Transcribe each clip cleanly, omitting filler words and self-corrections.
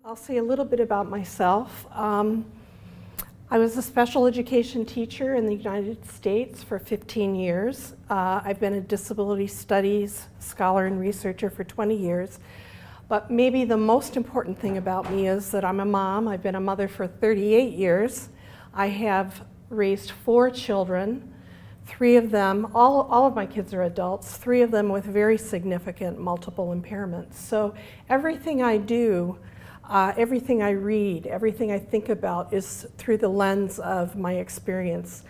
I'll say a little bit about myself. I was a special education teacher in the United States for 15 years. I've been a disability studies scholar and researcher for 20 years. But maybe the most important thing about me is that I'm a mom. I've been a mother for 38 years. I have raised 4 children, 3 of them, all of my kids are adults, 3 of them with very significant multiple impairments. So everything I do, everything I read, everything I think about is through the lens of my experience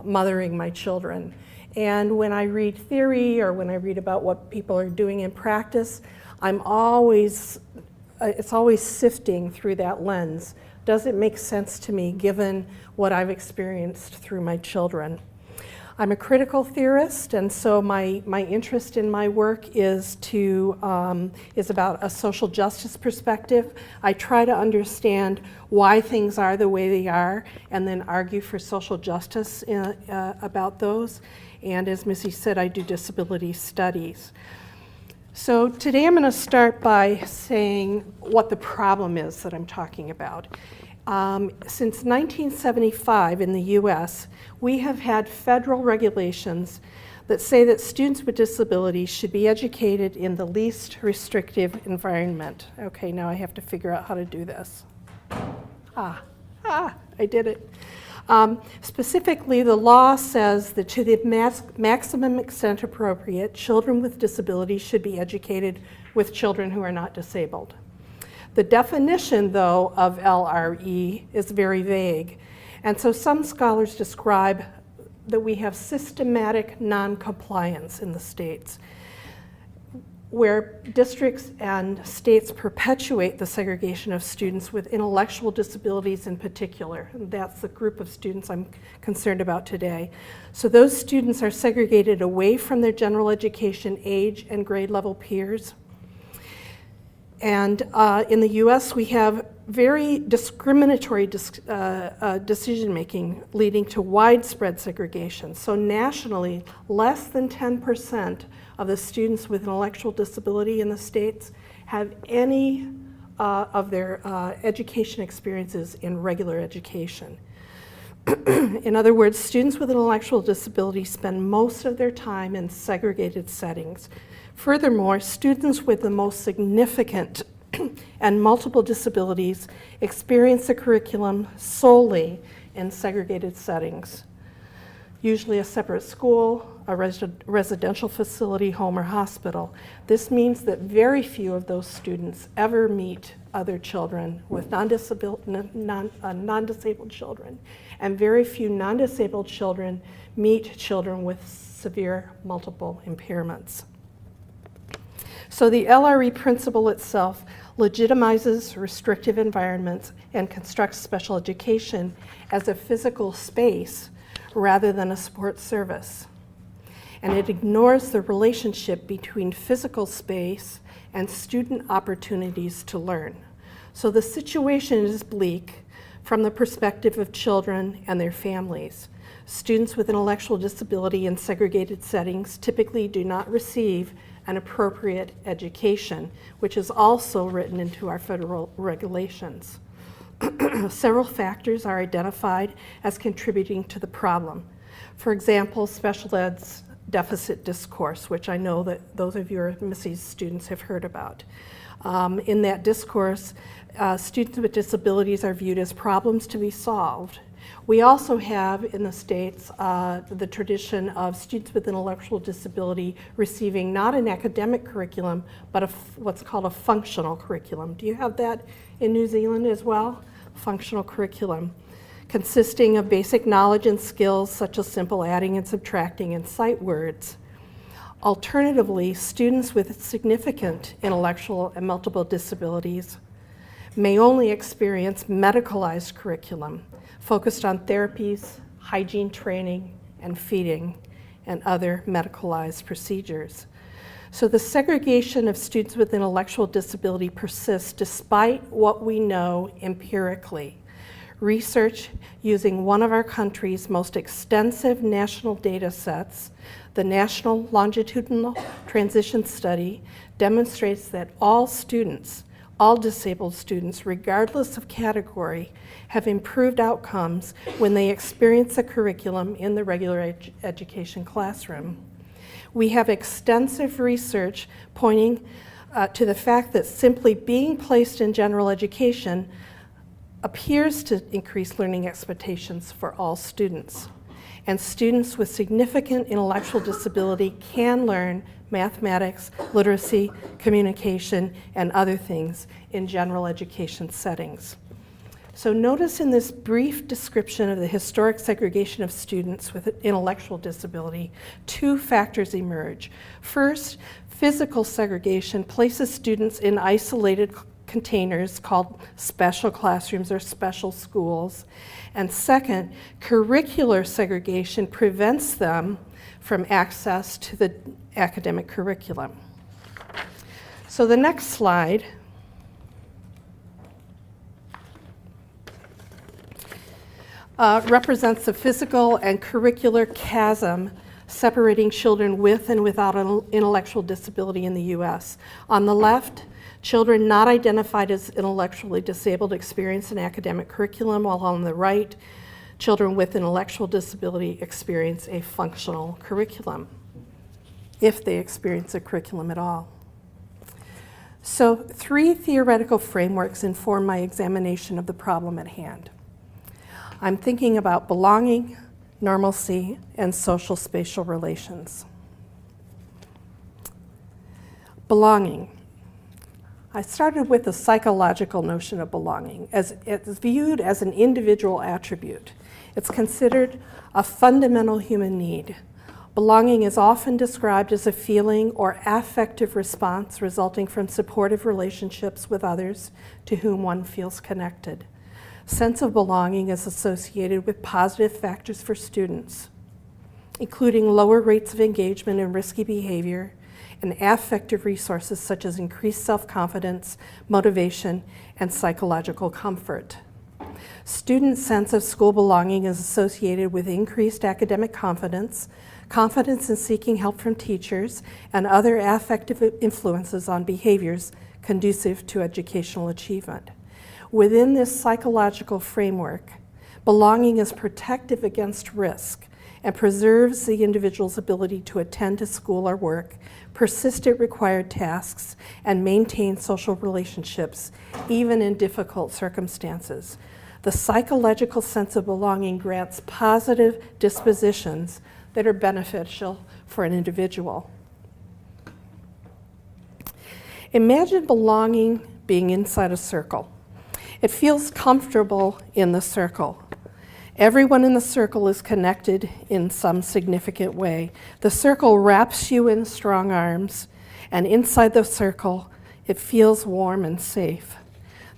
mothering my children. And when I read theory or when I read about what people are doing in practice, it's always sifting through that lens. Does it make sense to me given what I've experienced through my children? I'm a critical theorist, and so my interest in my work is about a social justice perspective. I try to understand why things are the way they are, and then argue for social justice about those. And as Missy said, I do disability studies. So today I'm going to start by saying what the problem is that I'm talking about. Since 1975 in the US, we have had federal regulations that say that students with disabilities should be educated in the least restrictive environment. Okay, now I have to figure out how to do this. I did it. Specifically, the law says that to the maximum extent appropriate, children with disabilities should be educated with children who are not disabled. The definition, though, of LRE is very vague, and so some scholars describe that we have systematic non-compliance in the states, where districts and states perpetuate the segregation of students with intellectual disabilities in particular. And that's the group of students I'm concerned about today. So those students are segregated away from their general education age and grade level peers. And in the US, we have very discriminatory decision-making leading to widespread segregation. So nationally, less than 10% of the students with intellectual disability in the states have any of their education experiences in regular education. In other words, students with intellectual disability spend most of their time in segregated settings. Furthermore, students with the most significant and multiple disabilities experience the curriculum solely in segregated settings, usually a separate school, a residential facility, home, or hospital. This means that very few of those students ever meet other children with non-disabled children, and very few non-disabled children meet children with severe multiple impairments. So the LRE principle itself legitimizes restrictive environments and constructs special education as a physical space rather than a support service. And it ignores the relationship between physical space and student opportunities to learn. So the situation is bleak from the perspective of children and their families. Students with intellectual disability in segregated settings typically do not receive an appropriate education, which is also written into our federal regulations. Several factors are identified as contributing to the problem. For example, special ed's deficit discourse, which I know that those of your Missy's students have heard about. In that discourse, students with disabilities are viewed as problems to be solved. We also have in the states the tradition of students with intellectual disability receiving not an academic curriculum, but what's called a functional curriculum. Do you have that in New Zealand as well? Functional curriculum, consisting of basic knowledge and skills such as simple adding and subtracting and sight words. Alternatively, students with significant intellectual and multiple disabilities may only experience medicalized curriculum focused on therapies, hygiene training, and feeding, and other medicalized procedures. So the segregation of students with intellectual disability persists despite what we know empirically. Research using one of our country's most extensive national data sets, the National Longitudinal Transition Study, demonstrates that all students, all disabled students, regardless of category, have improved outcomes when they experience a curriculum in the regular education classroom. We have extensive research pointing to the fact that simply being placed in general education appears to increase learning expectations for all students. And students with significant intellectual disability can learn mathematics, literacy, communication, and other things in general education settings. So notice in this brief description of the historic segregation of students with intellectual disability, two factors emerge. First, physical segregation places students in isolated containers called special classrooms or special schools. And second, curricular segregation prevents them from access to the academic curriculum. So the next slide represents the physical and curricular chasm separating children with and without an intellectual disability in the US. On the left, children not identified as intellectually disabled experience an academic curriculum, while on the right, children with intellectual disability experience a functional curriculum, if they experience a curriculum at all. So 3 theoretical frameworks inform my examination of the problem at hand. I'm thinking about belonging, normalcy, and social spatial relations. Belonging. I started with the psychological notion of belonging. As it's viewed as an individual attribute, it's considered a fundamental human need. Belonging is often described as a feeling or affective response resulting from supportive relationships with others to whom one feels connected. Sense of belonging is associated with positive factors for students, including lower rates of engagement in risky behavior and affective resources such as increased self-confidence, motivation, and psychological comfort. Students' sense of school belonging is associated with increased academic confidence, confidence in seeking help from teachers, and other affective influences on behaviors conducive to educational achievement. Within this psychological framework, belonging is protective against risk and preserves the individual's ability to attend to school or work, persist at required tasks, and maintain social relationships, even in difficult circumstances. The psychological sense of belonging grants positive dispositions that are beneficial for an individual. Imagine belonging being inside a circle. It feels comfortable in the circle. Everyone in the circle is connected in some significant way. The circle wraps you in strong arms, and inside the circle, it feels warm and safe.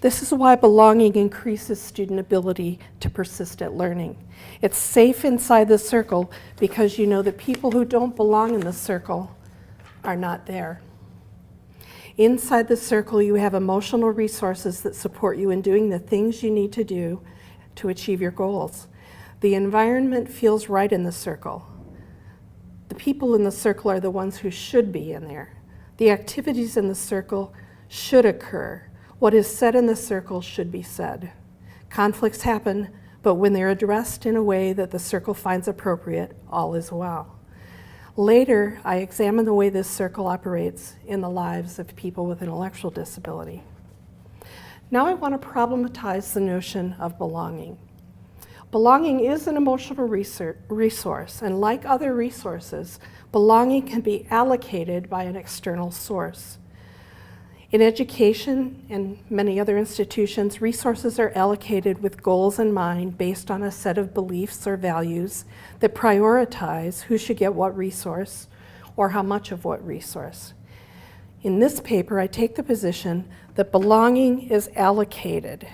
This is why belonging increases student ability to persist at learning. It's safe inside the circle because you know that people who don't belong in the circle are not there. Inside the circle, you have emotional resources that support you in doing the things you need to do to achieve your goals. The environment feels right in the circle. The people in the circle are the ones who should be in there. The activities in the circle should occur. What is said in the circle should be said. Conflicts happen, but when they're addressed in a way that the circle finds appropriate, all is well. Later, I examine the way this circle operates in the lives of people with intellectual disability. Now I want to problematize the notion of belonging. Belonging is an emotional resource, and like other resources, belonging can be allocated by an external source. In education and many other institutions, resources are allocated with goals in mind based on a set of beliefs or values that prioritize who should get what resource or how much of what resource. In this paper, I take the position that belonging is allocated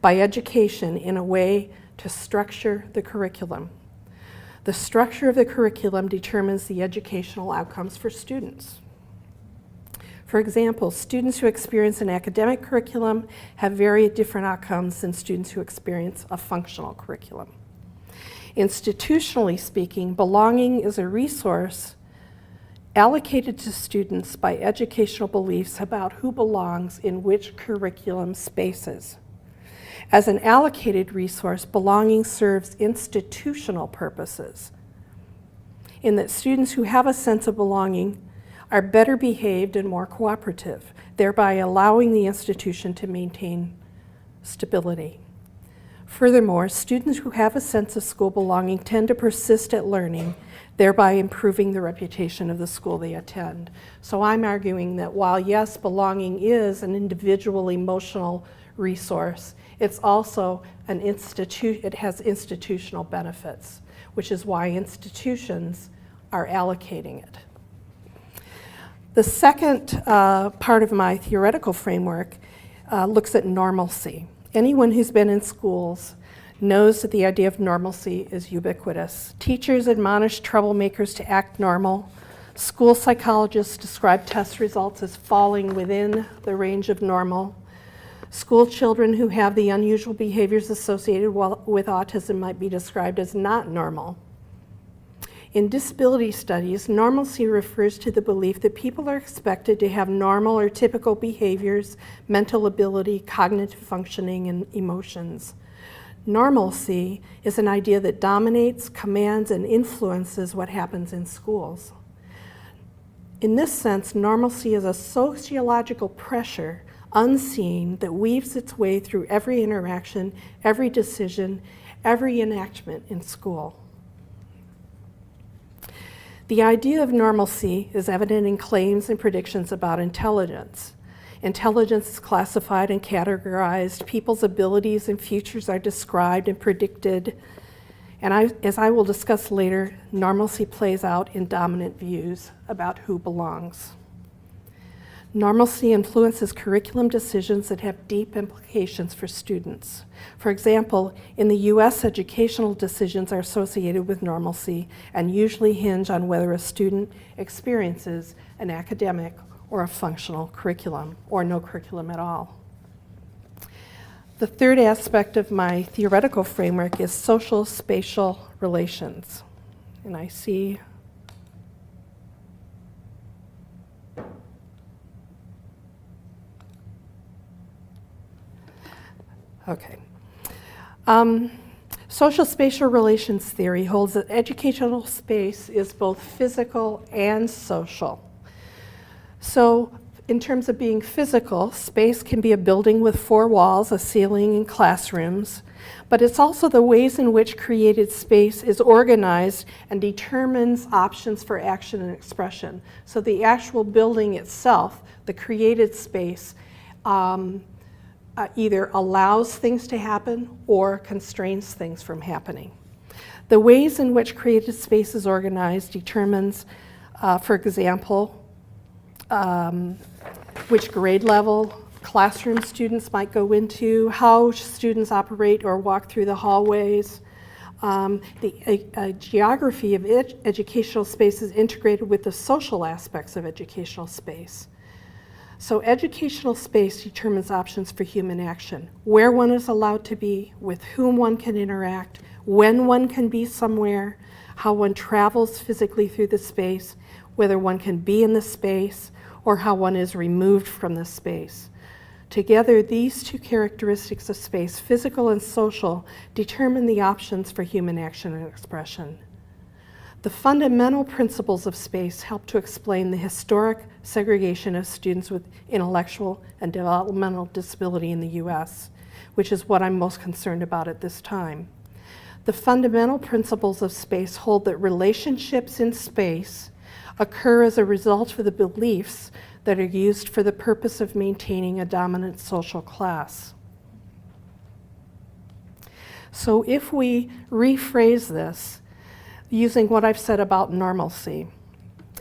by education in a way to structure the curriculum. The structure of the curriculum determines the educational outcomes for students. For example, students who experience an academic curriculum have very different outcomes than students who experience a functional curriculum. Institutionally speaking, belonging is a resource allocated to students by educational beliefs about who belongs in which curriculum spaces. As an allocated resource, belonging serves institutional purposes, in that students who have a sense of belonging are better behaved and more cooperative, thereby allowing the institution to maintain stability. Furthermore, students who have a sense of school belonging tend to persist at learning, thereby improving the reputation of the school they attend. So I'm arguing that while, yes, belonging is an individual emotional resource, it's also it has institutional benefits, which is why institutions are allocating it. The second part of my theoretical framework looks at normalcy. Anyone who's been in schools knows that the idea of normalcy is ubiquitous. Teachers admonish troublemakers to act normal. School psychologists describe test results as falling within the range of normal. School children who have the unusual behaviors associated with autism might be described as not normal. In disability studies, normalcy refers to the belief that people are expected to have normal or typical behaviors, mental ability, cognitive functioning, and emotions. Normalcy is an idea that dominates, commands, and influences what happens in schools. In this sense, normalcy is a sociological pressure, unseen, that weaves its way through every interaction, every decision, every enactment in school. The idea of normalcy is evident in claims and predictions about intelligence. Intelligence is classified and categorized. People's abilities and futures are described and predicted. And as I will discuss later, normalcy plays out in dominant views about who belongs. Normalcy influences curriculum decisions that have deep implications for students. For example, in the US, educational decisions are associated with normalcy and usually hinge on whether a student experiences an academic or a functional curriculum, or no curriculum at all. The third aspect of my theoretical framework is social spatial relations. And I see okay. Social spatial relations theory holds that educational space is both physical and social. So in terms of being physical, space can be a building with 4 walls, a ceiling, and classrooms, but it's also the ways in which created space is organized and determines options for action and expression. So the actual building itself, the created space, either allows things to happen or constrains things from happening. The ways in which created space is organized determines, for example, which grade level classroom students might go into, how students operate or walk through the hallways. The geography of educational space is integrated with the social aspects of educational space. So educational space determines options for human action, where one is allowed to be, with whom one can interact, when one can be somewhere, how one travels physically through the space, whether one can be in the space, or how one is removed from the space. Together, these two characteristics of space, physical and social, determine the options for human action and expression. The fundamental principles of space help to explain the historic segregation of students with intellectual and developmental disability in the US, which is what I'm most concerned about at this time. The fundamental principles of space hold that relationships in space occur as a result of the beliefs that are used for the purpose of maintaining a dominant social class. So if we rephrase this, using what I've said about normalcy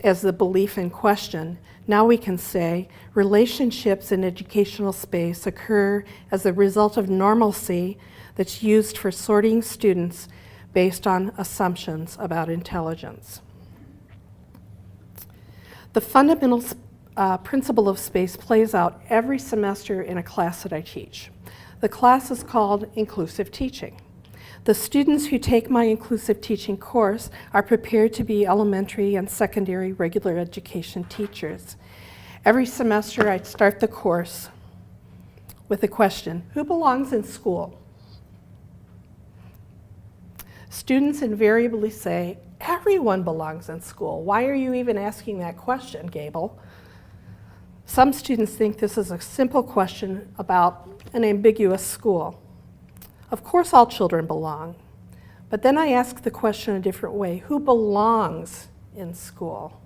as the belief in question, now we can say relationships in educational space occur as a result of normalcy that's used for sorting students based on assumptions about intelligence. The fundamental principle of space plays out every semester in a class that I teach. The class is called inclusive teaching. The students who take my inclusive teaching course are prepared to be elementary and secondary regular education teachers. Every semester, I start the course with a question: who belongs in school? Students invariably say, everyone belongs in school. Why are you even asking that question, Gabel? Some students think this is a simple question about an ambiguous school. Of course all children belong. But then I ask the question a different way: who belongs in school?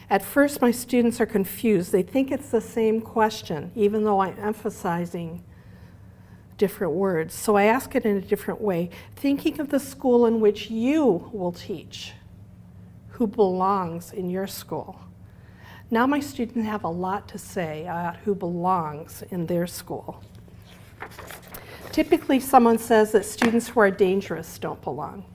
At first, my students are confused. They think it's the same question, even though I'm emphasizing different words. So I ask it in a different way, thinking of the school in which you will teach. Who belongs in your school? Now my students have a lot to say about who belongs in their school. Typically, someone says that students who are dangerous don't belong.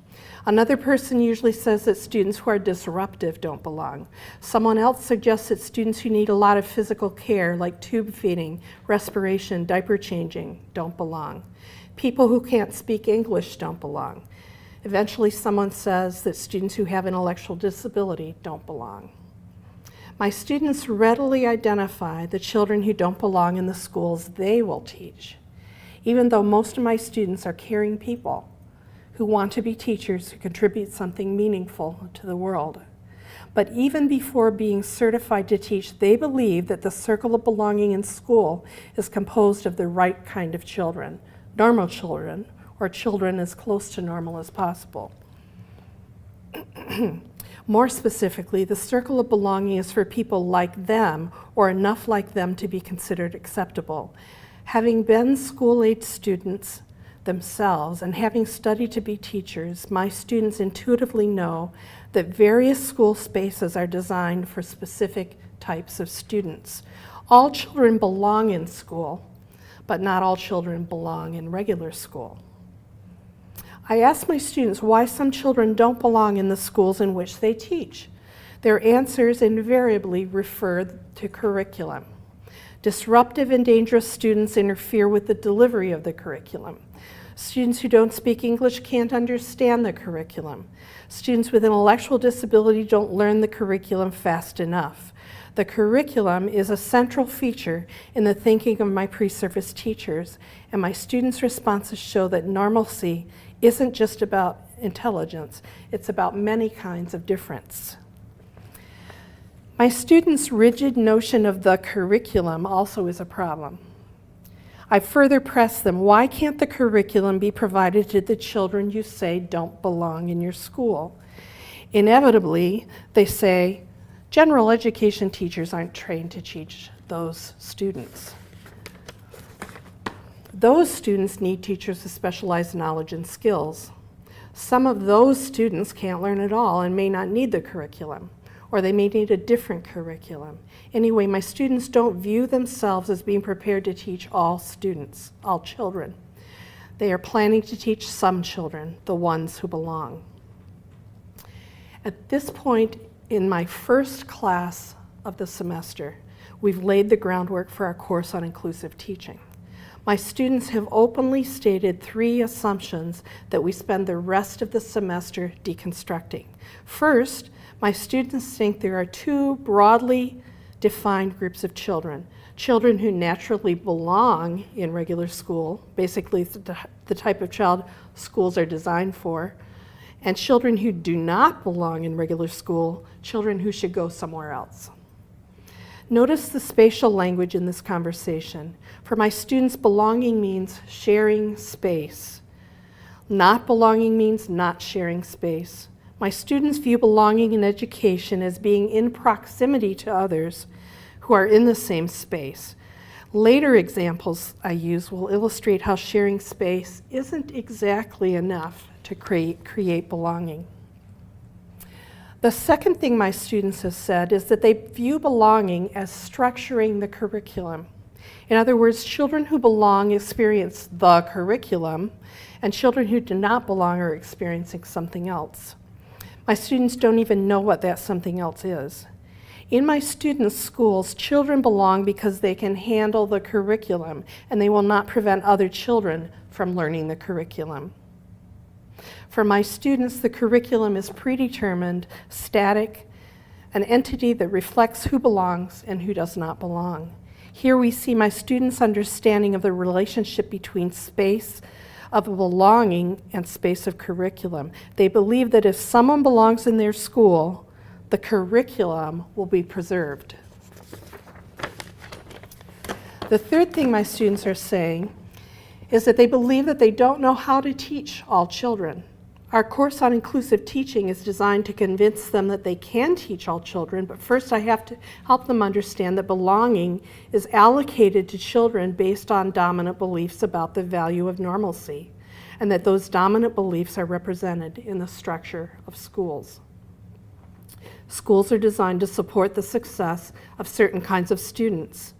Another person usually says that students who are disruptive don't belong. Someone else suggests that students who need a lot of physical care, like tube feeding, respiration, diaper changing, don't belong. People who can't speak English don't belong. Eventually, someone says that students who have intellectual disability don't belong. My students readily identify the children who don't belong in the schools they will teach, even though most of my students are caring people who want to be teachers who contribute something meaningful to the world. But even before being certified to teach, they believe that the circle of belonging in school is composed of the right kind of children, normal children, or children as close to normal as possible. More specifically, the circle of belonging is for people like them or enough like them to be considered acceptable. Having been school-age students themselves and having studied to be teachers, my students intuitively know that various school spaces are designed for specific types of students. All children belong in school, but not all children belong in regular school. I ask my students why some children don't belong in the schools in which they teach. Their answers invariably refer to curriculum. Disruptive and dangerous students interfere with the delivery of the curriculum. Students who don't speak English can't understand the curriculum. Students with intellectual disability don't learn the curriculum fast enough. The curriculum is a central feature in the thinking of my pre-service teachers, and my students' responses show that normalcy isn't just about intelligence, it's about many kinds of difference. My students' rigid notion of the curriculum also is a problem. I further press them, why can't the curriculum be provided to the children you say don't belong in your school? Inevitably, they say, general education teachers aren't trained to teach those students. Those students need teachers with specialized knowledge and skills. Some of those students can't learn at all and may not need the curriculum, or they may need a different curriculum. Anyway, my students don't view themselves as being prepared to teach all students, all children. They are planning to teach some children, the ones who belong. At this point in my first class of the semester, we've laid the groundwork for our course on inclusive teaching. My students have openly stated 3 assumptions that we spend the rest of the semester deconstructing. First, my students think there are 2 broadly defined groups of children. Children who naturally belong in regular school, basically the type of child schools are designed for, and children who do not belong in regular school, children who should go somewhere else. Notice the spatial language in this conversation. For my students, belonging means sharing space. Not belonging means not sharing space. My students view belonging in education as being in proximity to others who are in the same space. Later examples I use will illustrate how sharing space isn't exactly enough to create belonging. The second thing my students have said is that they view belonging as structuring the curriculum. In other words, children who belong experience the curriculum, and children who do not belong are experiencing something else. My students don't even know what that something else is. In my students' schools, children belong because they can handle the curriculum, and they will not prevent other children from learning the curriculum. For my students, the curriculum is predetermined, static, an entity that reflects who belongs and who does not belong. Here we see my students' understanding of the relationship between space of belonging and space of curriculum. They believe that if someone belongs in their school, the curriculum will be preserved. The third thing my students are saying is that they believe that they don't know how to teach all children. Our course on inclusive teaching is designed to convince them that they can teach all children, but first I have to help them understand that belonging is allocated to children based on dominant beliefs about the value of normalcy, and that those dominant beliefs are represented in the structure of schools. Schools are designed to support the success of certain kinds of students,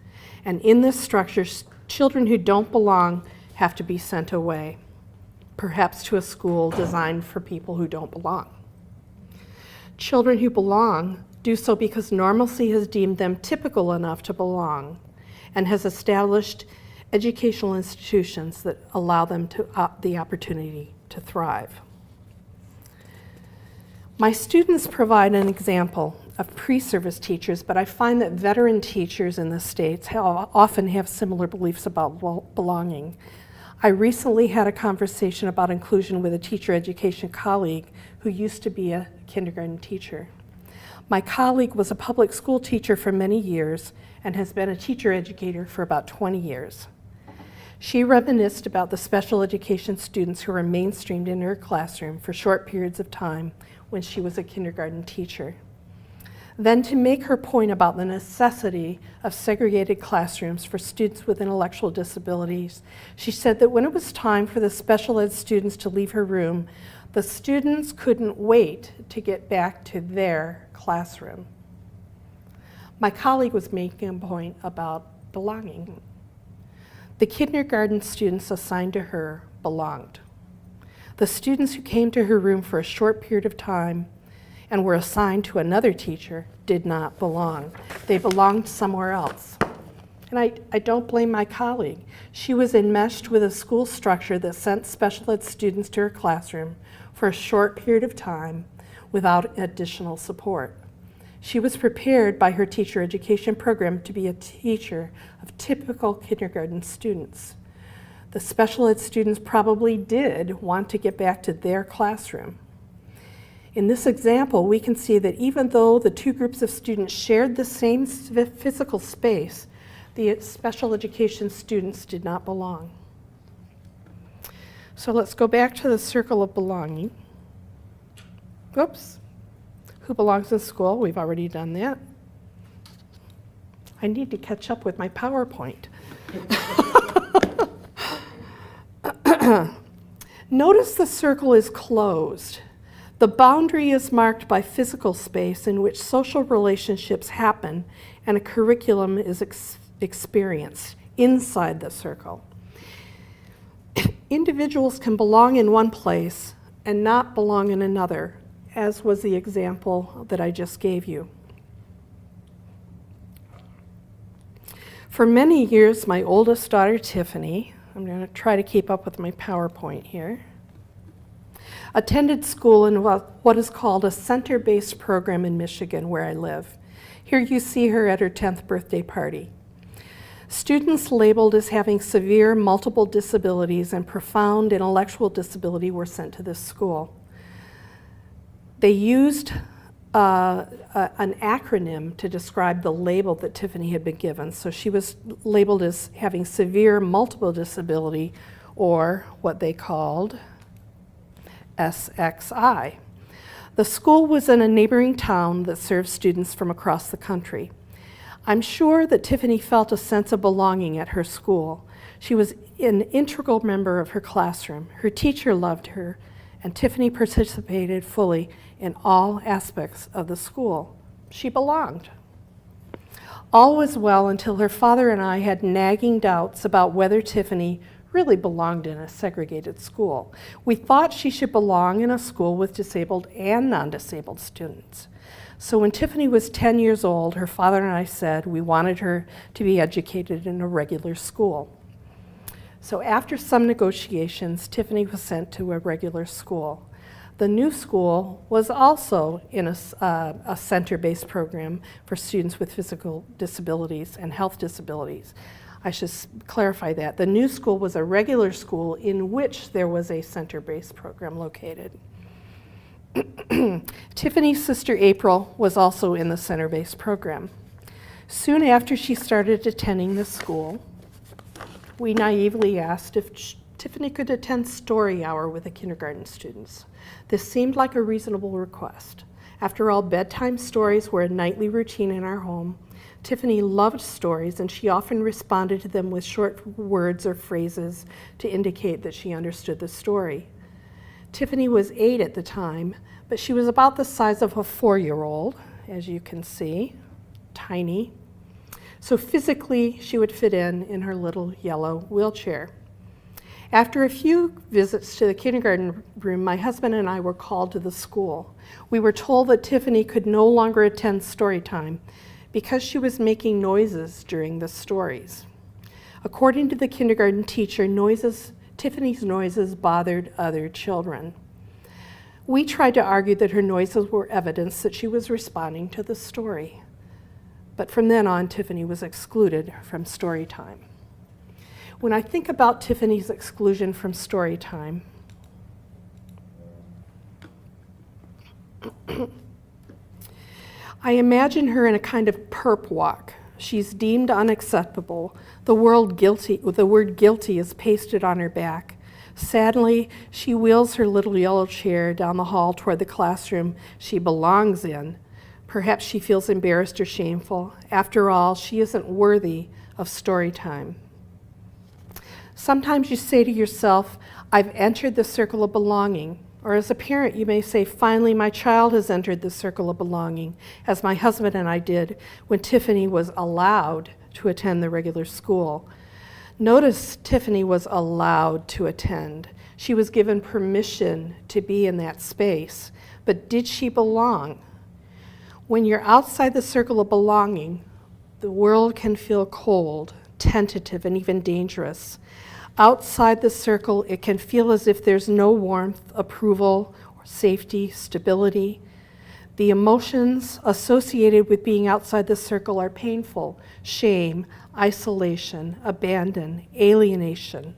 and in this structure, children who don't belong have to be sent away, perhaps to a school designed for people who don't belong. Children who belong do so because normalcy has deemed them typical enough to belong and has established educational institutions that allow them the opportunity to thrive. My students provide an example of pre-service teachers, but I find that veteran teachers in the States often have similar beliefs about belonging. I recently had a conversation about inclusion with a teacher education colleague who used to be a kindergarten teacher. My colleague was a public school teacher for many years and has been a teacher educator for about 20 years. She reminisced about the special education students who were mainstreamed in her classroom for short periods of time when she was a kindergarten teacher. Then, to make her point about the necessity of segregated classrooms for students with intellectual disabilities, she said that when it was time for the special ed students to leave her room, the students couldn't wait to get back to their classroom. My colleague was making a point about belonging. The kindergarten students assigned to her belonged. The students who came to her room for a short period of time and were assigned to another teacher did not belong. They belonged somewhere else. And I don't blame my colleague. She was enmeshed with a school structure that sent special ed students to her classroom for a short period of time without additional support. She was prepared by her teacher education program to be a teacher of typical kindergarten students. The special ed students probably did want to get back to their classroom. In this example, we can see that even though the two groups of students shared the same physical space, the special education students did not belong. So let's go back to the circle of belonging. Oops. Who belongs in school? We've already done that. I need to catch up with my PowerPoint. Notice the circle is closed. The boundary is marked by physical space in which social relationships happen and a curriculum is experienced inside the circle. Individuals can belong in one place and not belong in another, as was the example that I just gave you. For many years, my oldest daughter, Tiffany, I'm going to try to keep up with my PowerPoint here, attended school in what is called a center-based program in Michigan, where I live. Here you see her at her 10th birthday party. Students labeled as having severe multiple disabilities and profound intellectual disability were sent to this school. They used an acronym to describe the label that Tiffany had been given. So she was labeled as having severe multiple disability, or what they called SXI. The school was in a neighboring town that served students from across the country. I'm sure that Tiffany felt a sense of belonging at her school. She was an integral member of her classroom. Her teacher loved her, and Tiffany participated fully in all aspects of the school. She belonged. All was well until her father and I had nagging doubts about whether Tiffany really belonged in a segregated school. We thought she should belong in a school with disabled and non-disabled students. So when Tiffany was 10 years old, her father and I said we wanted her to be educated in a regular school. So after some negotiations, Tiffany was sent to a regular school. The new school was also in a center-based program for students with physical disabilities and health disabilities. I should clarify that. The new school was a regular school in which there was a center-based program located. Tiffany's sister April was also in the center-based program. Soon after she started attending the school, we naively asked if Tiffany could attend story hour with the kindergarten students. This seemed like a reasonable request. After all, bedtime stories were a nightly routine in our home. Tiffany loved stories, and she often responded to them with short words or phrases to indicate that she understood the story. Tiffany was 8 at the time, but she was about the size of a 4-year-old, as you can see, tiny. So physically, she would fit in her little yellow wheelchair. After a few visits to the kindergarten room, my husband and I were called to the school. We were told that Tiffany could no longer attend story time because she was making noises during the stories. According to the kindergarten teacher, Tiffany's noises bothered other children. We tried to argue that her noises were evidence that she was responding to the story. But from then on, Tiffany was excluded from story time. When I think about Tiffany's exclusion from story time, I imagine her in a kind of perp walk. She's deemed unacceptable. The word guilty is pasted on her back. Sadly, she wheels her little yellow chair down the hall toward the classroom she belongs in. Perhaps she feels embarrassed or shameful. After all, she isn't worthy of story time. Sometimes you say to yourself, I've entered the circle of belonging. Or as a parent, you may say, finally, my child has entered the circle of belonging, as my husband and I did when Tiffany was allowed to attend the regular school. Notice Tiffany was allowed to attend. She was given permission to be in that space. But did she belong? When you're outside the circle of belonging, the world can feel cold, tentative, and even dangerous. Outside the circle, it can feel as if there's no warmth, approval, safety, stability. The emotions associated with being outside the circle are painful: shame, isolation, abandon, alienation.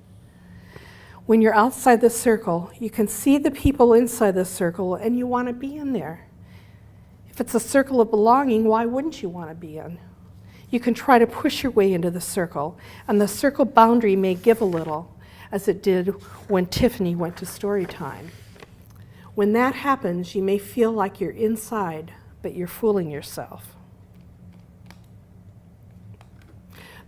When you're outside the circle, you can see the people inside the circle and you want to be in there. If it's a circle of belonging, why wouldn't you want to be in? You can try to push your way into the circle, and the circle boundary may give a little, as it did when Tiffany went to story time. When that happens, you may feel like you're inside, but you're fooling yourself.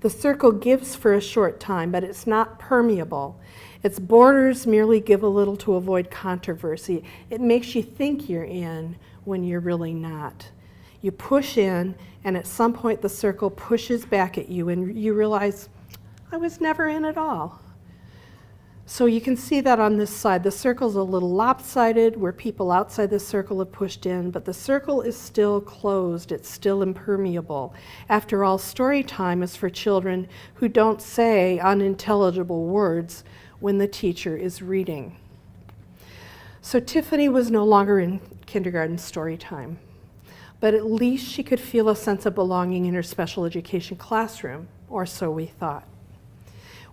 The circle gives for a short time, but it's not permeable. Its borders merely give a little to avoid controversy. It makes you think you're in when you're really not. You push in, and at some point the circle pushes back at you, and you realize, I was never in at all. So you can see that on this side. The circle's a little lopsided, where people outside the circle have pushed in, but the circle is still closed. It's still impermeable. After all, story time is for children who don't say unintelligible words when the teacher is reading. So Tiffany was no longer in kindergarten story time, but at least she could feel a sense of belonging in her special education classroom, or so we thought.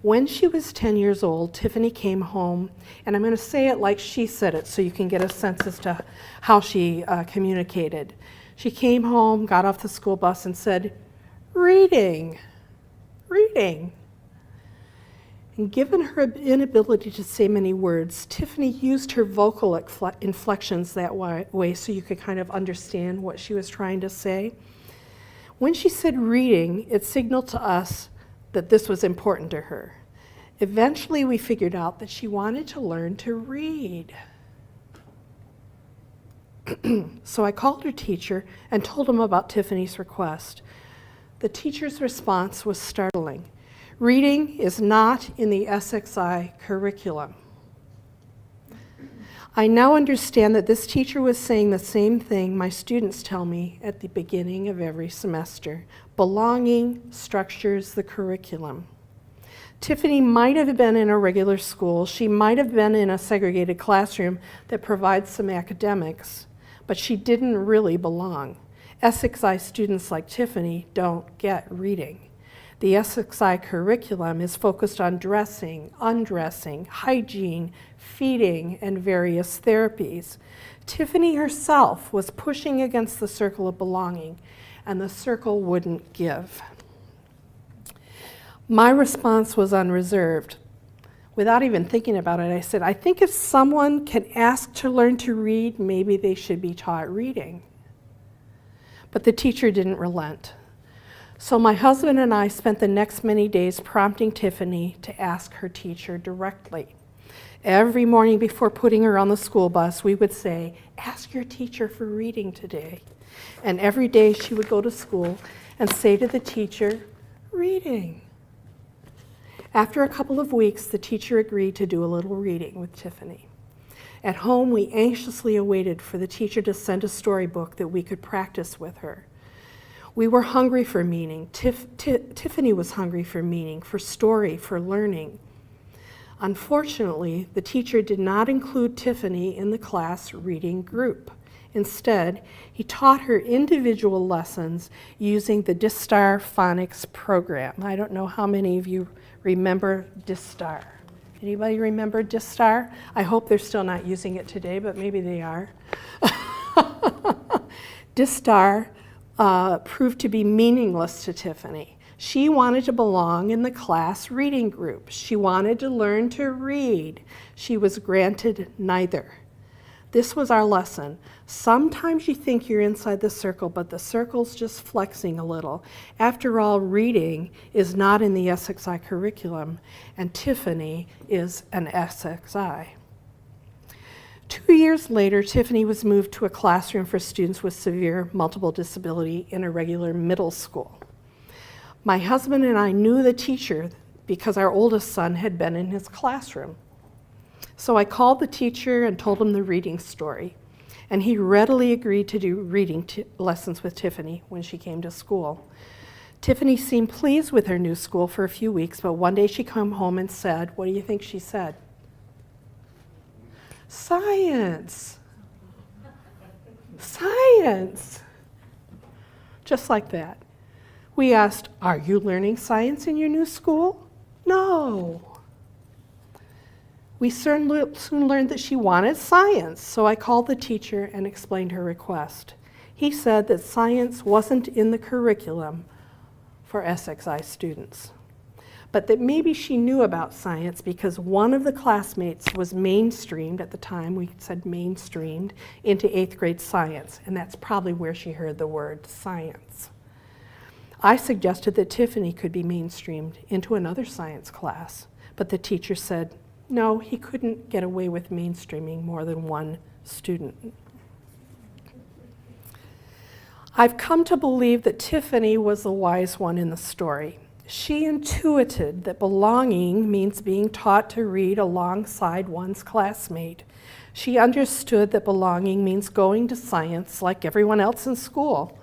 When she was 10 years old, Tiffany came home, and I'm going to say it like she said it so you can get a sense as to how she communicated. She came home, got off the school bus, and said, reading, reading. And given her inability to say many words, Tiffany used her vocal inflections that way so you could kind of understand what she was trying to say. When she said reading, it signaled to us that this was important to her. Eventually, we figured out that she wanted to learn to read. So I called her teacher and told him about Tiffany's request. The teacher's response was startling. Reading is not in the SXI curriculum. I now understand that this teacher was saying the same thing my students tell me at the beginning of every semester. Belonging structures the curriculum. Tiffany might have been in a regular school. She might have been in a segregated classroom that provides some academics, but she didn't really belong. SXI students like Tiffany don't get reading. The SXI curriculum is focused on dressing, undressing, hygiene, feeding, and various therapies. Tiffany herself was pushing against the circle of belonging, and the circle wouldn't give. My response was unreserved. Without even thinking about it, I said, I think if someone can ask to learn to read, maybe they should be taught reading. But the teacher didn't relent. So my husband and I spent the next many days prompting Tiffany to ask her teacher directly. Every morning before putting her on the school bus, we would say, ask your teacher for reading today. And every day she would go to school and say to the teacher, reading. After a couple of weeks, the teacher agreed to do a little reading with Tiffany. At home, we anxiously awaited for the teacher to send a storybook that we could practice with her. We were hungry for meaning. Tiffany was hungry for meaning, for story, for learning. Unfortunately, the teacher did not include Tiffany in the class reading group. Instead, he taught her individual lessons using the DISTAR phonics program. I don't know how many of you remember DISTAR. Anybody remember DISTAR? I hope they're still not using it today, but maybe they are. DISTAR proved to be meaningless to Tiffany. She wanted to belong in the class reading group. She wanted to learn to read. She was granted neither. This was our lesson. Sometimes you think you're inside the circle, but the circle's just flexing a little. After all, reading is not in the SXI curriculum, and Tiffany is an SXI. 2 years later, Tiffany was moved to a classroom for students with severe multiple disability in a regular middle school. My husband and I knew the teacher because our oldest son had been in his classroom. So I called the teacher and told him the reading story, and he readily agreed to do reading lessons with Tiffany when she came to school. Tiffany seemed pleased with her new school for a few weeks, but one day she came home and said, what do you think she said? Science. Science. Just like that. We asked, are you learning science in your new school? No. We soon learned that she wanted science, so I called the teacher and explained her request. He said that science wasn't in the curriculum for SXI students, but that maybe she knew about science because one of the classmates was mainstreamed, at the time we said mainstreamed, into 8th grade science, and that's probably where she heard the word science. I suggested that Tiffany could be mainstreamed into another science class, but the teacher said, no, he couldn't get away with mainstreaming more than one student. I've come to believe that Tiffany was the wise one in the story. She intuited that belonging means being taught to read alongside one's classmate. She understood that belonging means going to science like everyone else in school.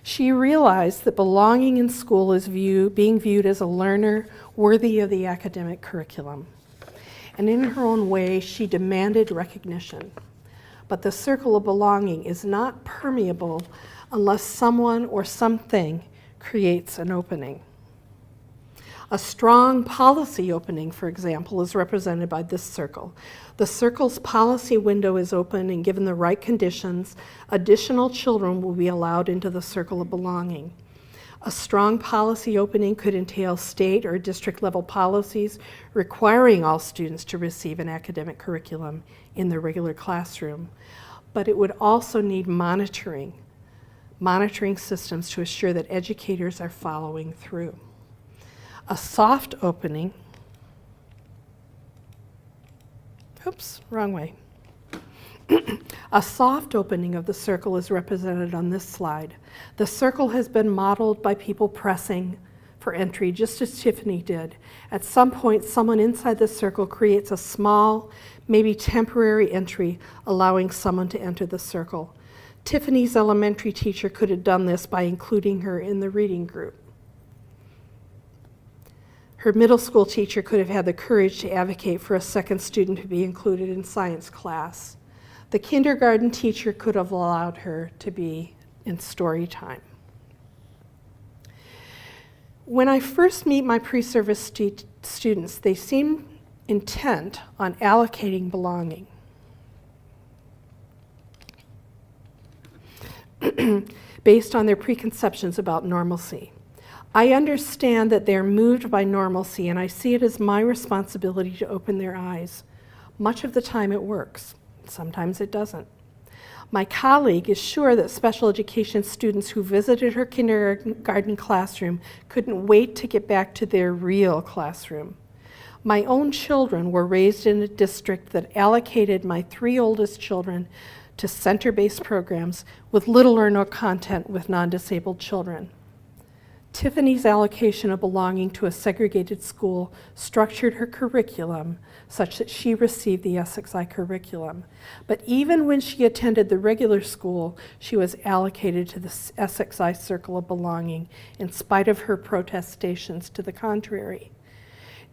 She realized that belonging in school is being viewed as a learner worthy of the academic curriculum. And in her own way, she demanded recognition. But the circle of belonging is not permeable unless someone or something creates an opening. A strong policy opening, for example, is represented by this circle. The circle's policy window is open, and given the right conditions, additional children will be allowed into the circle of belonging. A strong policy opening could entail state or district level policies requiring all students to receive an academic curriculum in the regular classroom. But it would also need monitoring systems to assure that educators are following through. A soft opening, oops, wrong way. A soft opening of the circle is represented on this slide. The circle has been modeled by people pressing for entry, just as Tiffany did. At some point, someone inside the circle creates a small, maybe temporary entry, allowing someone to enter the circle. Tiffany's elementary teacher could have done this by including her in the reading group. Her middle school teacher could have had the courage to advocate for a second student to be included in science class. The kindergarten teacher could have allowed her to be in story time. When I first meet my pre-service students, they seem intent on allocating belonging. Based on their preconceptions about normalcy. I understand that they're moved by normalcy, and I see it as my responsibility to open their eyes. Much of the time it works. Sometimes it doesn't. My colleague is sure that special education students who visited her kindergarten classroom couldn't wait to get back to their real classroom. My own children were raised in a district that allocated my 3 oldest children to center-based programs with little or no content with non-disabled children. Tiffany's allocation of belonging to a segregated school structured her curriculum such that she received the SXI curriculum. But even when she attended the regular school, she was allocated to the SXI circle of belonging in spite of her protestations to the contrary.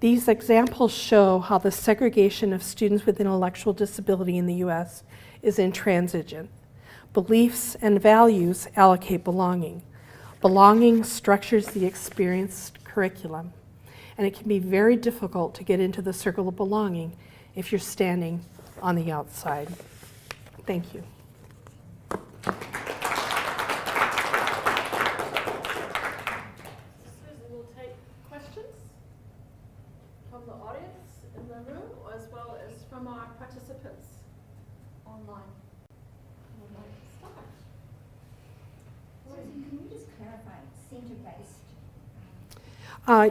These examples show how the segregation of students with intellectual disability in the U.S. is intransigent. Beliefs and values allocate belonging. Belonging structures the experienced curriculum, and it can be very difficult to get into the circle of belonging if you're standing on the outside. Thank you. Susan will take questions from the audience in the room as well as from our participants online. Would like to start. Susan, can you just clarify center-based?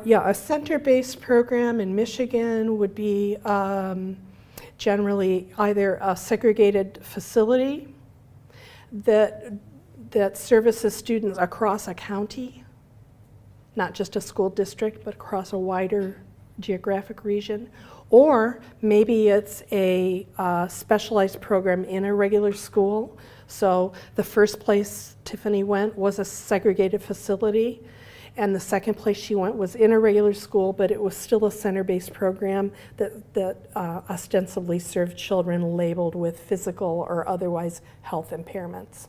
Yeah, a center-based program in Michigan would be generally either a segregated facility that services students across a county, not just a school district, but across a wider geographic region. Or maybe it's a specialized program in a regular school. So the first place Tiffany went was a segregated facility, and the second place she went was in a regular school, but it was still a center-based program that ostensibly served children labeled with physical or otherwise health impairments.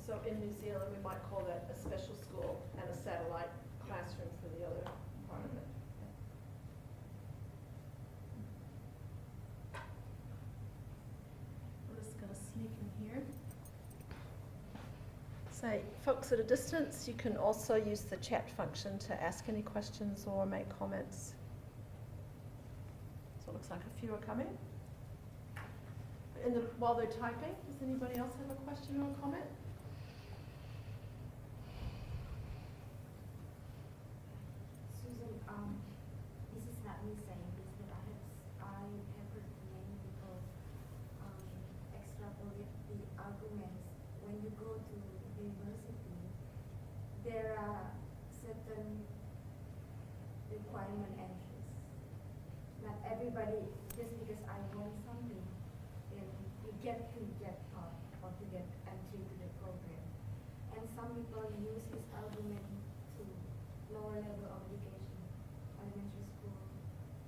So in New Zealand, we might call that a special school and a satellite classroom for the other part of it. I'm just going to sneak in here. So, folks at a distance, you can also use the chat function to ask any questions or make comments. So it looks like a few are coming. While they're typing, does anybody else have a question or a comment? Susan, this is not me saying this, but I have heard many people extrapolate the arguments when you go to university. There are certain requirement entries. Not everybody, just because I want something, then you get taught or to get entry to the program. And some people use this argument to lower level of education, elementary school,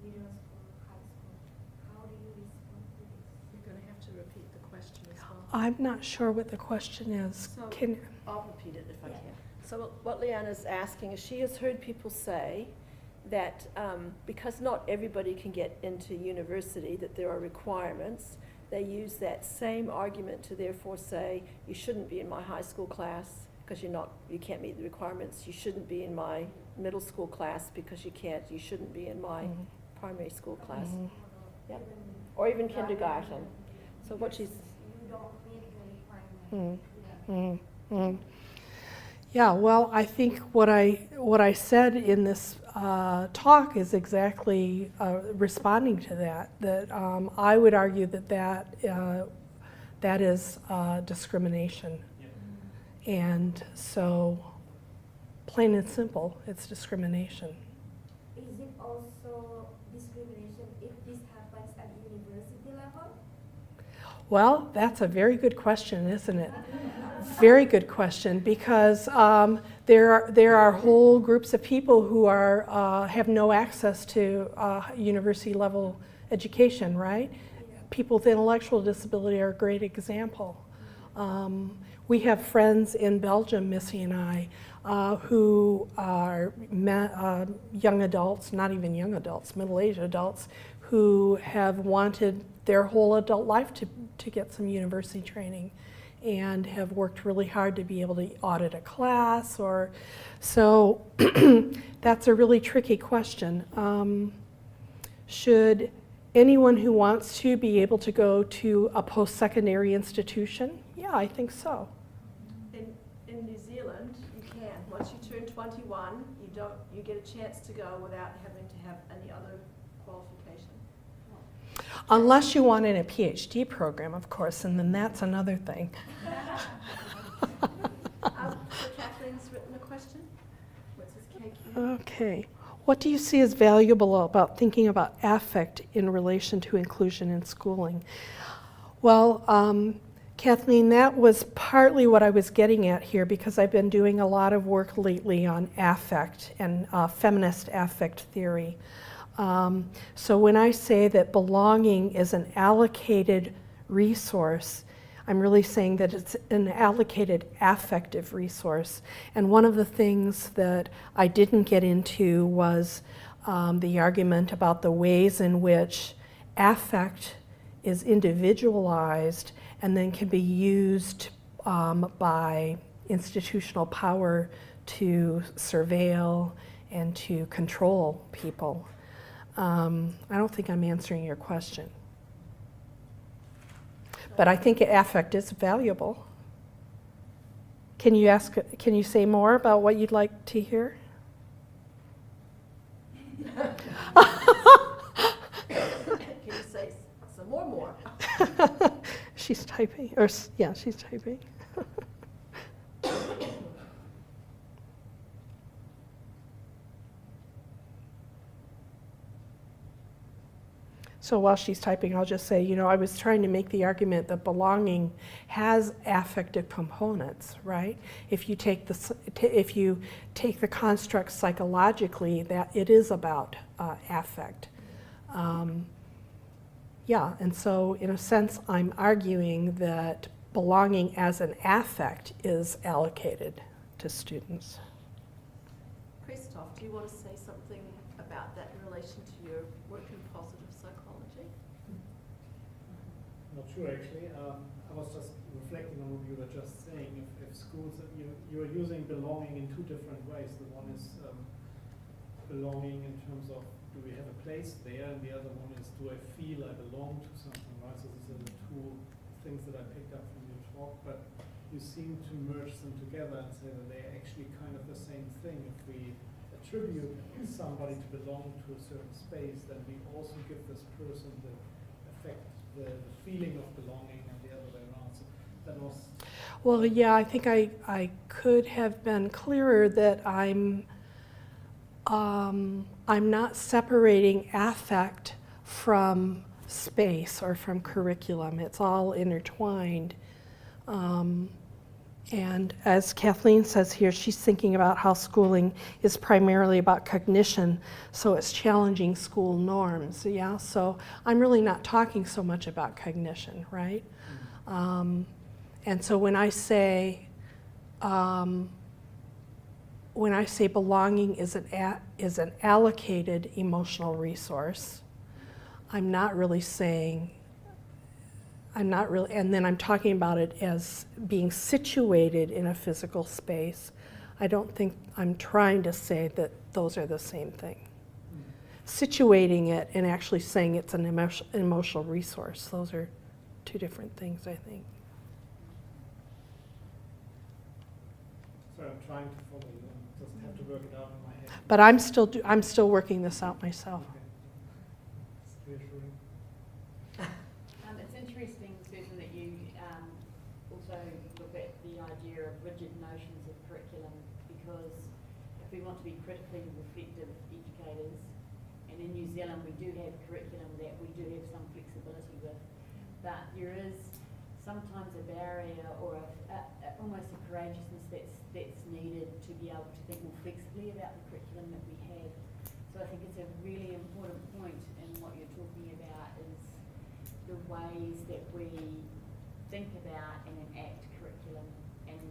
middle school, high school. How do you respond to this? You're going to have to repeat the question as well. I'm not sure what the question is. So Can I'll repeat it if I Yeah. can. So what Leanna's asking is she has heard people say that because not everybody can get into university, that there are requirements. They use that same argument to therefore say, you shouldn't be in my high school class because you can't meet the requirements. You shouldn't be in my middle school class because you shouldn't be in my primary school class. Yeah. Or even kindergarten. So what she's, You don't meet the requirement. Yeah, well, I think what I said in this talk is exactly responding to that. That I would argue that is discrimination, and so plain and simple, it's discrimination. Is it also discrimination if this happens at university level? Well, that's a very good question, isn't it? Very good question, because there are whole groups of people who are have no access to university level education, right? People with intellectual disability are a great example. We have friends in Belgium, Missy and I, who are young adults, not even young adults, middle-aged adults, who have wanted their whole adult life to get some university training and have worked really hard to be able to audit a class. Or so that's a really tricky question. Should anyone who wants to be able to go to a post-secondary institution? Yeah, I think so. In New Zealand, you can. Once you turn 21, you get a chance to go without having to have any other qualification. Unless you want in a PhD program, of course, and then that's another thing. So Kathleen's written a question. What's his KQ? Okay. What do you see as valuable about thinking about affect in relation to inclusion in schooling? Well, Kathleen, that was partly what I was getting at here, because I've been doing a lot of work lately on affect and feminist affect theory. So when I say that belonging is an allocated resource, I'm really saying that it's an allocated affective resource. And one of the things that I didn't get into was the argument about the ways in which affect is individualized and then can be used by institutional power to surveil and to control people. I don't think I'm answering your question. But I think affect is valuable. Can you say more about what you'd like to hear? Can you say some more? She's typing, or yeah, she's typing. So while she's typing, I'll just say, I was trying to make the argument that belonging has affective components, right? If you take the construct psychologically, that it is about affect. Yeah, and so in a sense, I'm arguing that belonging as an affect is allocated to students. Christoph, do you want to say something about that in relation to your work in positive psychology? Not sure, actually. I was just reflecting on what you were just saying. If schools, you are using belonging in two different ways. The one is belonging in terms of, do we have a place there? And the other one is, do I feel I belong to something, right? So these are the two things that I picked up from your talk. But you seem to merge them together and say that they're actually kind of the same thing. If we attribute somebody to belong to a certain space, then we also give this person the effect, the feeling of belonging, and the other way around. So that was. Well, yeah, I think I could have been clearer that I'm not separating affect from space or from curriculum. It's all intertwined. And as Kathleen says here, she's thinking about how schooling is primarily about cognition, so it's challenging school norms, yeah? So I'm really not talking so much about cognition, right? And so when I say belonging is an allocated emotional resource, I'm not really saying, and then I'm talking about it as being situated in a physical space. I don't think I'm trying to say that those are the same thing. Situating it and actually saying it's an emotional resource, those are two different things, I think. So I'm trying to follow you. I just have to work it out in my head. But I'm still working this out myself. Okay. It's reassuring. It's interesting, Susan, that you also look at the idea of rigid notions of curriculum, because if we want to be critically reflective educators, and in New Zealand we do have curriculum that we do have some flexibility with, but there is sometimes a barrier or almost a courageousness that's needed to be able to think more flexibly about the curriculum that we have. So I think it's a really important point in what you're talking about is the ways that we think about and enact curriculum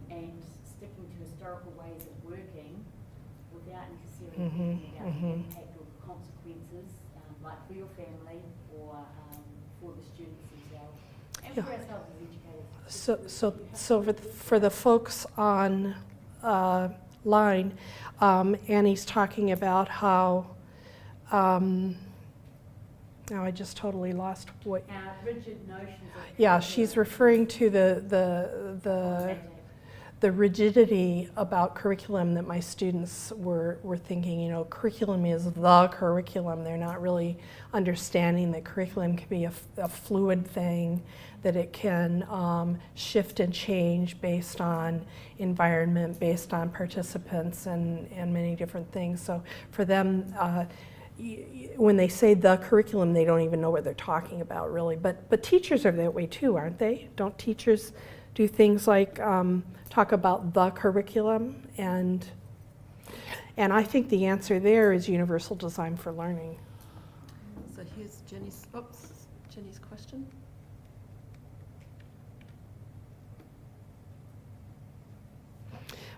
and sticking to historical ways of working without necessarily thinking about the impact or consequences, like for your family or for the students themselves. And for ourselves as educators. So for the folks on line, Annie's talking about how, now I just totally lost what. Rigid notions of Yeah, she's referring to the rigidity about curriculum that my students were thinking, you know, curriculum is the curriculum. They're not really understanding that curriculum can be a fluid thing, that it can shift and change based on environment, based on participants and many different things. So for them, when they say the curriculum, they don't even know what they're talking about really. But teachers are that way too, aren't they? Don't teachers do things like talk about the curriculum? And I think the answer there is universal design for learning. So here's Jenny's question.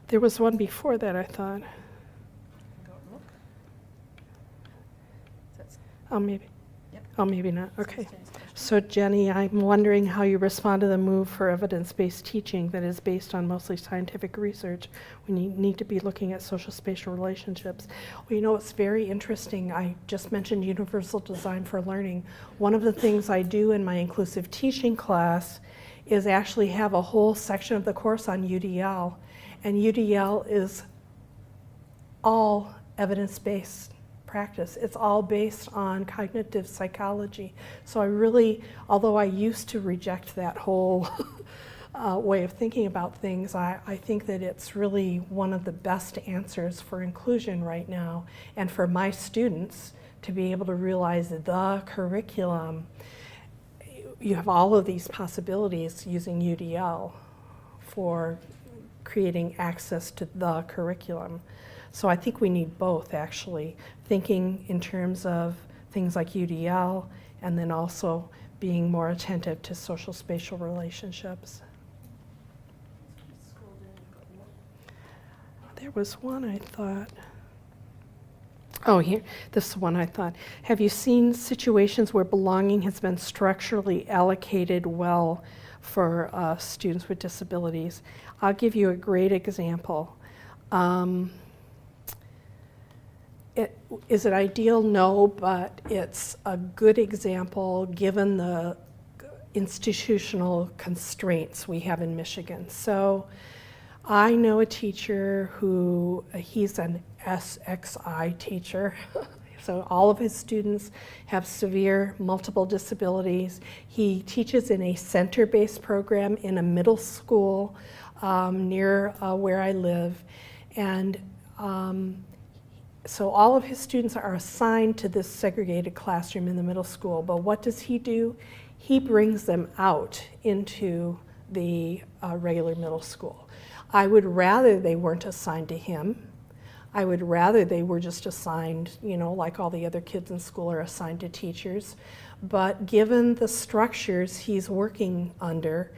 There was one before that, I thought. Don't look. That's, Oh, maybe. yep. Oh, maybe not. Okay. Jenny's question. So Jenny, I'm wondering how you respond to the move for evidence-based teaching that is based on mostly scientific research when you need to be looking at social spatial relationships. Well, you know, it's very interesting. I just mentioned universal design for learning. One of the things I do in my inclusive teaching class is actually have a whole section of the course on UDL. And UDL is all evidence-based practice. It's all based on cognitive psychology. So I really, although I used to reject that whole way of thinking about things, I think that it's really one of the best answers for inclusion right now. And for my students to be able to realize the curriculum, you have all of these possibilities using UDL for creating access to the curriculum. So I think we need both, actually, thinking in terms of things like UDL and then also being more attentive to social spatial relationships. Scroll down, you've got more. There was one I thought. Oh, here, this is one I thought. Have you seen situations where belonging has been structurally allocated well for students with disabilities? I'll give you a great example. Is it ideal? No, but it's a good example given the institutional constraints we have in Michigan. So I know a teacher who, he's an SXI teacher. So all of his students have severe multiple disabilities. He teaches in a center-based program in a middle school near where I live. And so all of his students are assigned to this segregated classroom in the middle school. But what does he do? He brings them out into the regular middle school. I would rather they weren't assigned to him. I would rather they were just assigned, you know, like all the other kids in school are assigned to teachers. But given the structures he's working under,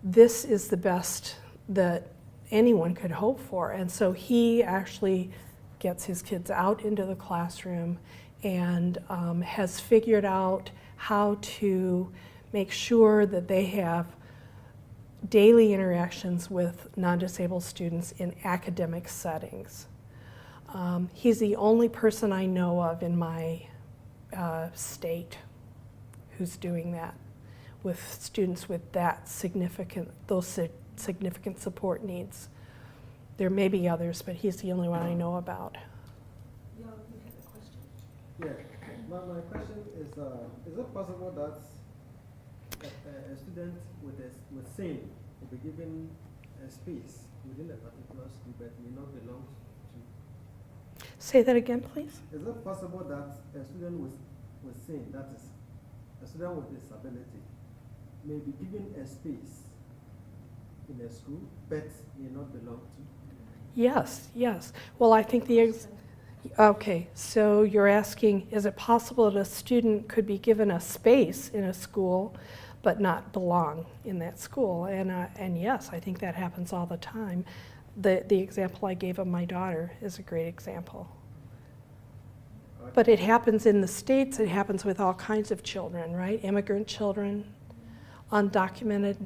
this is the best that anyone could hope for. And so he actually gets his kids out into the classroom and has figured out how to make sure that they have daily interactions with non-disabled students in academic settings. He's the only person I know of in my state who's doing that with students with those significant support needs. There may be others, but he's the only one I know about. Yeah, you had a question. Yeah, my question is it possible that a student with SIN will be given a space within a particular school but may not belong to? Say that again, please. Is it possible that a student with SIN, that is, a student with disability, may be given a space in a school, but may not belong to? Yes, yes. Well, I think okay, so you're asking, is it possible that a student could be given a space in a school but not belong in that school? And yes, I think that happens all the time. The example I gave of my daughter is a great example. But it happens in the States, it happens with all kinds of children, right? Immigrant children, undocumented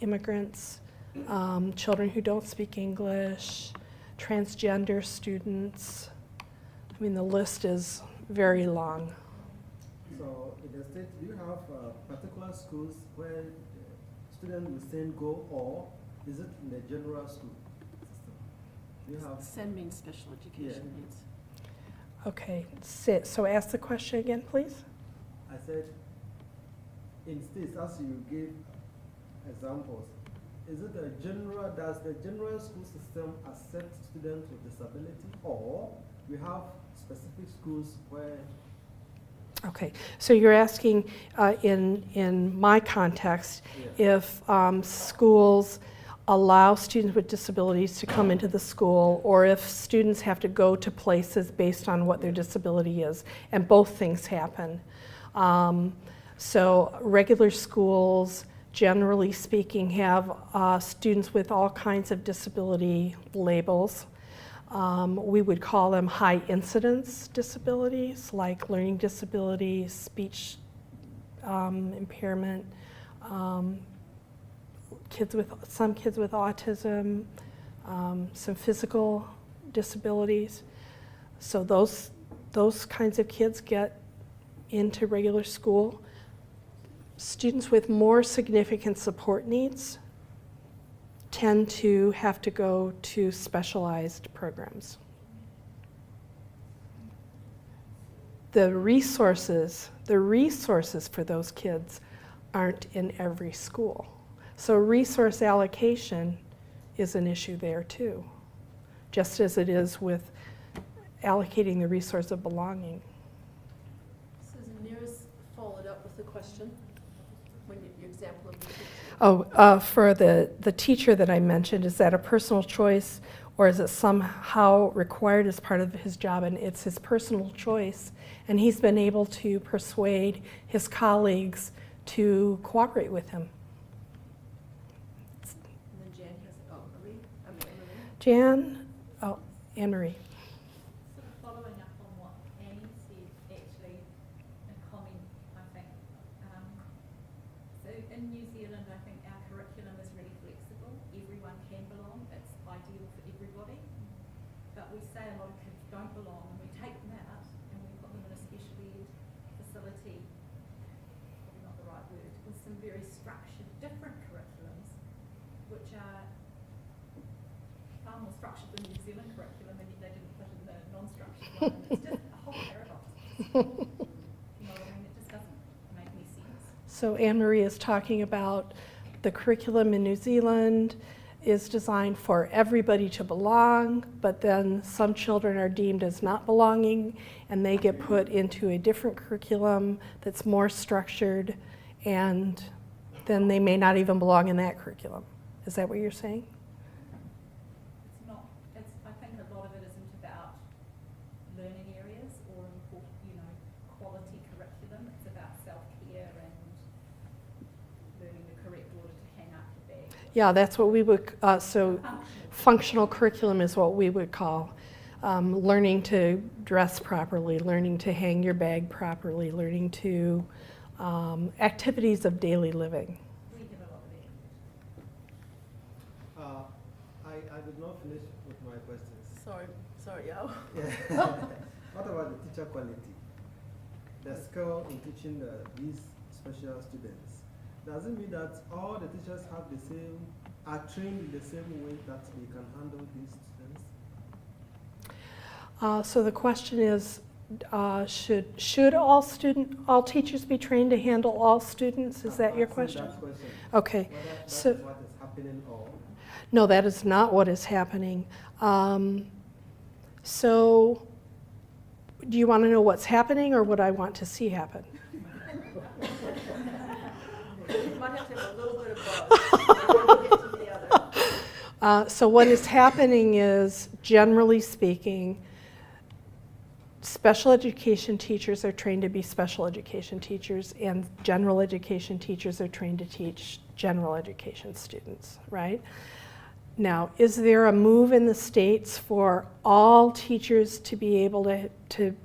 immigrants, children who don't speak English, transgender students. I mean, the list is very long. So in the States, do you have particular schools where students with same goal, or is it in the general school system? Do you have? SEND means special education Yeah. needs. Okay, so ask the question again, please. I said, in states, as you gave examples, is it a general, does the general school system accept students with disability, or we have specific schools where? Okay, so you're asking in my context if schools allow students with disabilities to come into the school, or if students have to go to places based on what their disability is, and both things happen. So regular schools, generally speaking, have students with all kinds of disability labels. We would call them high incidence disabilities, like learning disabilities, speech impairment, some kids with autism, some physical disabilities. So those kinds of kids get into regular school. Students with more significant support needs tend to have to go to specialized programs. The resources for those kids aren't in every school. So resource allocation is an issue there too, just as it is with allocating the resource of belonging. Susan, Neera's followed up with a question. When your example of the teacher. Oh, for the teacher that I mentioned, is that a personal choice, or is it somehow required as part of his job? And it's his personal choice, and he's been able to persuade his colleagues to cooperate with him. And then Jan has, Marie. Jan, Anne-Marie. Sort of following up on what Annie said, actually, a comment, I think. So in New Zealand, I think our curriculum is really flexible. Everyone can belong. It's ideal for everybody. But we say a lot of kids don't belong, and we take them out and we put them in a special ed facility, probably not the right word, with some very structured, different curriculums, which are far more structured than the New Zealand curriculum, and yet they didn't put in the non-structured one. It's just a whole paradox. You know what I mean? It just doesn't make any sense. So Anne-Marie is talking about the curriculum in New Zealand is designed for everybody to belong, but then some children are deemed as not belonging, and they get put into a different curriculum that's more structured, and then they may not even belong in that curriculum. Is that what you're saying? It's not, I think a lot of it isn't about learning areas or, quality curriculum. It's about self-care and learning the correct order to hang up the bag. Yeah, that's what we would, so functional curriculum is what we would call learning to dress properly, learning to hang your bag properly, learning to activities of daily living. We have a lot of that. I did not finish with my questions. Sorry, Yao. Yeah. What about the teacher quality? The skill in teaching these special students. Does it mean that all the teachers are trained in the same way that they can handle these students? So the question is, should all teachers be trained to handle all students? Is that your question? That question. Okay. Whether that's So what is happening or? no, that is not what is happening. So do you want to know what's happening or what I want to see happen? might have to have a little bit of both before we get to the other. So what is happening is, generally speaking, special education teachers are trained to be special education teachers, and general education teachers are trained to teach general education students, right? Now, is there a move in the states for all teachers to be able to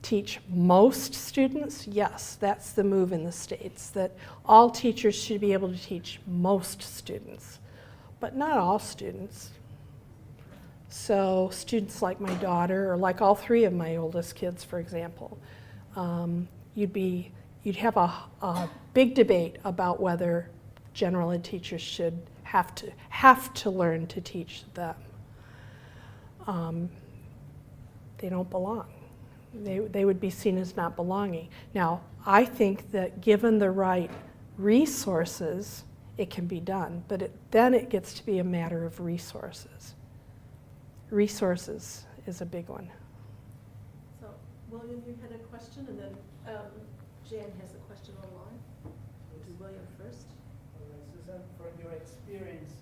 teach most students? Yes, that's the move in the states, that all teachers should be able to teach most students, but not all students. So students like my daughter, or like all three of my oldest kids, for example, you'd have a big debate about whether general ed teachers should have to learn to teach them. They don't belong. They would be seen as not belonging. Now, I think that given the right resources, it can be done, but then it gets to be a matter of resources. Resources is a big one. So, William, you had a question, and then Jan has a question online. We'll do William first. All right, Susan, from your experience,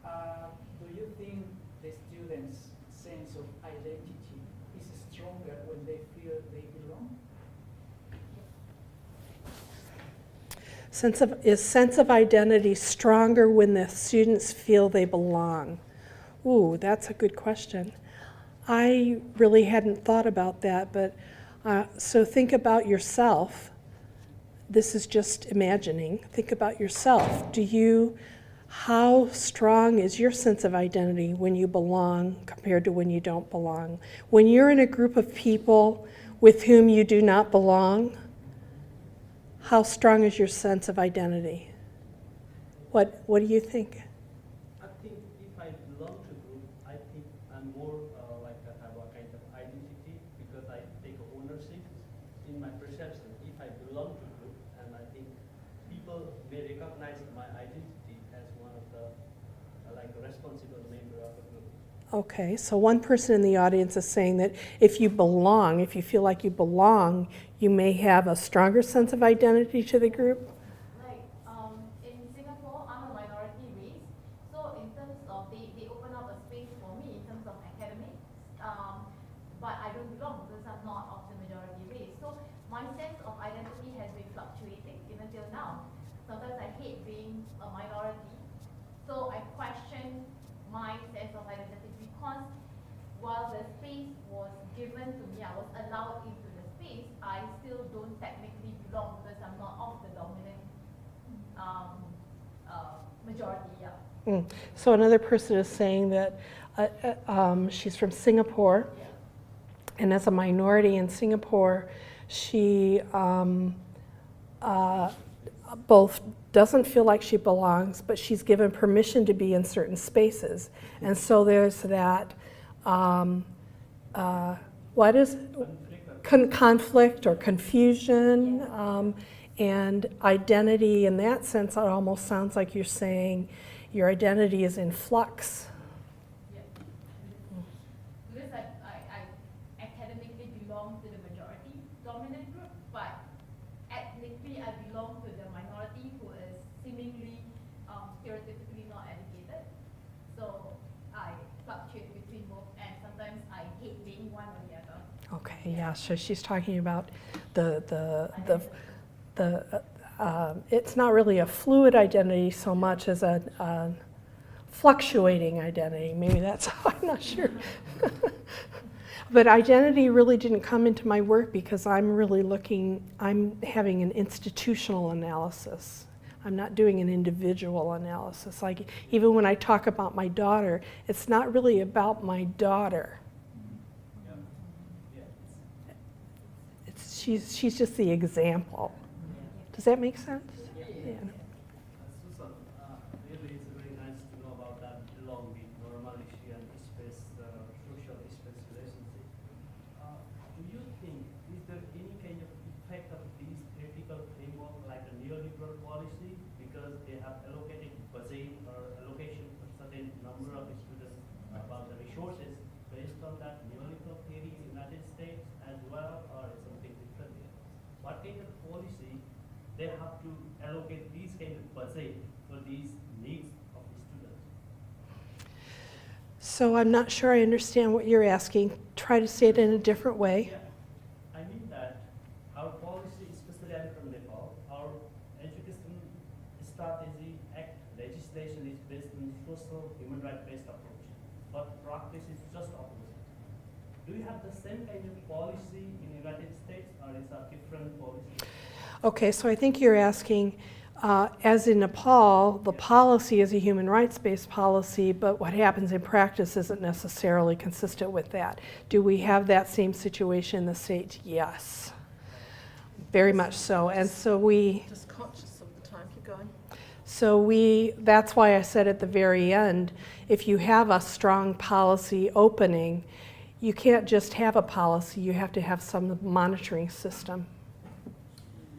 do you think the students' sense of identity is stronger when they feel they belong? Is sense of identity stronger when the students feel they belong? Ooh, that's a good question. I really hadn't thought about that, but so think about yourself. This is just imagining. Think about yourself. How strong is your sense of identity when you belong compared to when you don't belong? When you're in a group of people with whom you do not belong, how strong is your sense of identity? What do you think? I think if I belong to group, I think I'm more like I have a kind of identity because I take ownership in my perception. If I belong to group, and I think people may recognize my identity as one of the like a responsible member of a group. Okay, so one person in the audience is saying that if you belong, if you feel like you belong, you may have a stronger sense of identity to the group. Like in Singapore, I'm a minority race, so in terms of they open up a space for me in terms of academics, but I don't belong because I'm not of the majority race. So my sense of identity has been fluctuating even till now. Sometimes I hate being a minority, so I question my sense of identity because while the space was given to me, I was allowed into the space, I still don't technically belong because I'm not of the dominant majority, yeah. So another person is saying that she's from Singapore, and as a minority in Singapore, she both doesn't feel like she belongs, but she's given permission to be in certain spaces. And so there's that, what is conflict or confusion, and identity. In that sense, it almost sounds like you're saying your identity is in flux. Yeah. Because I academically belong to the majority dominant group, but ethnically I belong to the minority who is seemingly stereotypically not educated. So I fluctuate between both, and sometimes I hate being one or the other. Okay, yeah, so she's talking about it's not really a fluid identity so much as a fluctuating identity. Maybe that's, I'm not sure. But identity really didn't come into my work because I'm having an institutional analysis. I'm not doing an individual analysis. Like even when I talk about my daughter, it's not really about my daughter. She's just the example. Does that make sense? Yeah. Susan, really it's very nice to know about that belonging, normality, and social space relationship. Do you think, is there any kind of effect of this ethical framework like a neoliberal policy because they have allocated budget or allocation for certain number of students about the resources based on that neoliberal theory in the United States as well, or something different? What kind of policy they have to allocate these kind of budget for these needs of the students. So I'm not sure I understand what you're asking. Try to say it in a different way. Yeah, I mean that our policy, especially I'm from Nepal, our education strategy, act, legislation is based on social, human rights-based approach, but practice is just opposite. Do you have the same kind of policy in the United States, or is a different policy? Okay, so I think you're asking, as in Nepal, the policy is a human rights-based policy, but what happens in practice isn't necessarily consistent with that. Do we have that same situation in the States? Yes, very much so. And so Just conscious of the time, keep going. that's why I said at the very end, if you have a strong policy opening, you can't just have a policy, you have to have some monitoring system.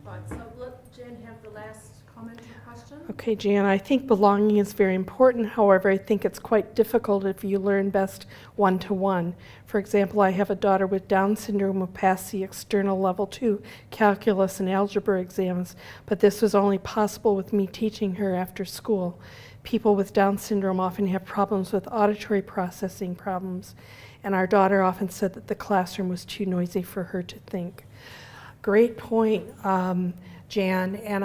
Right, so let Jen have the last comment or question. Okay, Jan, I think belonging is very important. However, I think it's quite difficult if you learn best one-to-one. For example, I have a daughter with Down syndrome who passed the external level 2 calculus and algebra exams, but this was only possible with me teaching her after school. People with Down syndrome often have problems with auditory processing problems, and our daughter often said that the classroom was too noisy for her to think. Great point, Jan, and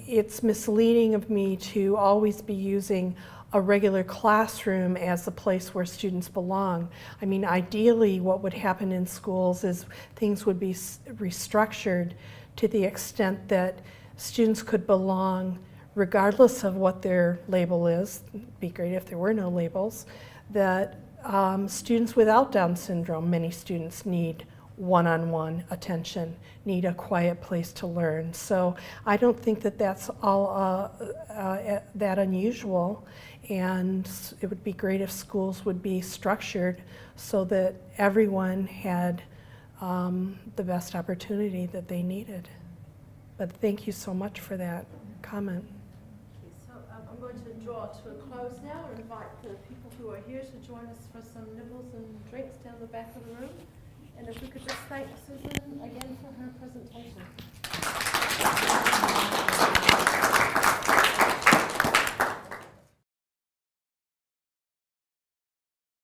it's misleading of me to always be using a regular classroom as the place where students belong. I mean, ideally what would happen in schools is things would be restructured to the extent that students could belong regardless of what their label is. It'd be great if there were no labels. That students without Down syndrome, many students need one-on-one attention, need a quiet place to learn. So I don't think that that's all that unusual, and it would be great if schools would be structured so that everyone had the best opportunity that they needed. But thank you so much for that comment. So I'm going to draw to a close now and invite the people who are here to join us for some nibbles and drinks down the back of the room. And if we could just thank Susan again for her presentation.